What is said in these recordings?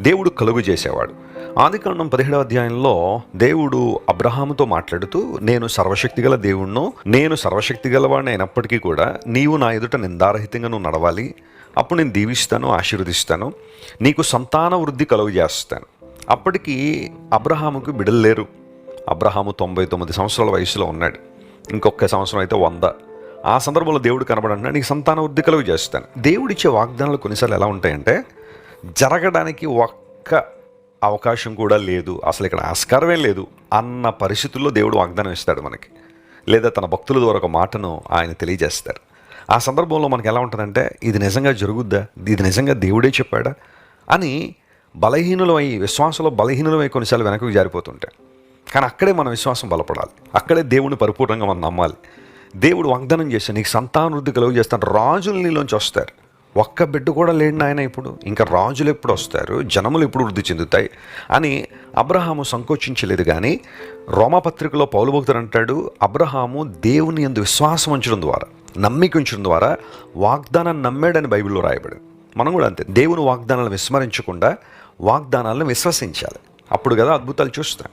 దేవుడు కలుగు చేసేవాడు. ఆదికాండం 17వ అధ్యాయంలో దేవుడు అబ్రహాముతో మాట్లాడుతూ, నేను సర్వశక్తిగల దేవుణ్ణు, నేను సర్వశక్తిగల వాడిని అయినప్పటికీ కూడా నీవు నా ఎదుట నిందారహితంగా నువ్వు నడవాలి. అప్పుడు నేను దీవిస్తాను, ఆశీర్వదిస్తాను, నీకు సంతాన వృద్ధి కలుగు చేస్తాను. అప్పటికి అబ్రహాముకు బిడ్డలు లేరు. అబ్రహాము 99 సంవత్సరాల వయసులో ఉన్నాడు. ఇంకొక సంవత్సరం అయితే 100. ఆ సందర్భంలో దేవుడు కనబడంటున్నాడు, నీకు సంతాన వృద్ధి కలుగు చేస్తాను. దేవుడిచ్చే వాగ్దానాలు కొన్నిసార్లు ఎలా ఉంటాయంటే, జరగడానికి ఒక్క అవకాశం కూడా లేదు, అసలు ఇక్కడ ఆస్కారమే లేదు అన్న పరిస్థితుల్లో దేవుడు వాగ్దానం ఇస్తాడు మనకి, లేదా తన భక్తుల ద్వారా ఒక మాటను ఆయన తెలియజేస్తారు. ఆ సందర్భంలో మనకి ఎలా ఉంటుందంటే, ఇది నిజంగా జరుగుద్దా, ఇది నిజంగా దేవుడే చెప్పాడా అని బలహీనులమై, విశ్వాసంలో బలహీనులమై కొన్నిసార్లు వెనక్కి జారిపోతుంటాయి. కానీ అక్కడే మన విశ్వాసం బలపడాలి, అక్కడే దేవుని పరిపూర్ణంగా మనం నమ్మాలి. దేవుడు వాగ్దానం చేస్తే నీకు సంతాన వృద్ధి కలుగు చేస్తాను, రాజులు నీలోంచి వస్తారు. ఒక్క బిడ్డ కూడా లేని ఆయన ఇప్పుడు, ఇంకా రాజులు ఎప్పుడు వస్తారు, జనములు ఎప్పుడు వృద్ధి చెందుతాయి అని అబ్రహాము సంకోచించలేదు. కానీ రోమాపత్రికలో పౌలు భక్తుడు అంటాడు, అబ్రహాము దేవుని యందు విశ్వాసం ఉంచడం ద్వారా, నమ్మిక ఉంచడం ద్వారా వాగ్దానాన్ని నమ్మాడని బైబిల్లో రాయబడింది. మనం కూడా అంతే, దేవుని వాగ్దానాలను విస్మరించకుండా వాగ్దానాలను విశ్వసించాలి. అప్పుడు కదా అద్భుతాలు చూస్తాం.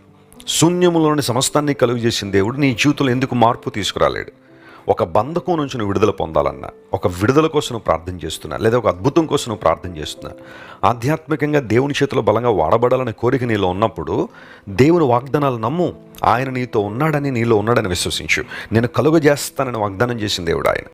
శూన్యములోని సమస్తాన్ని కలుగు చేసిన దేవుడు నీ జీవితంలో ఎందుకు మార్పు తీసుకురాలేడు? ఒక బంధకం నుంచి నువ్వు విడుదల పొందాలన్నా, ఒక విడుదల కోసం నువ్వు ప్రార్థన చేస్తున్నా, లేదా ఒక అద్భుతం కోసం నువ్వు ప్రార్థన చేస్తున్నా, ఆధ్యాత్మికంగా దేవుని చేతిలో బలంగా వాడబడాలనే కోరిక నీలో ఉన్నప్పుడు దేవుని వాగ్దానాలు నమ్ము. ఆయన నీతో ఉన్నాడని, నీలో ఉన్నాడని విశ్వసించు. నేను కలుగజేస్తానని వాగ్దానం చేసిన దేవుడు ఆయన.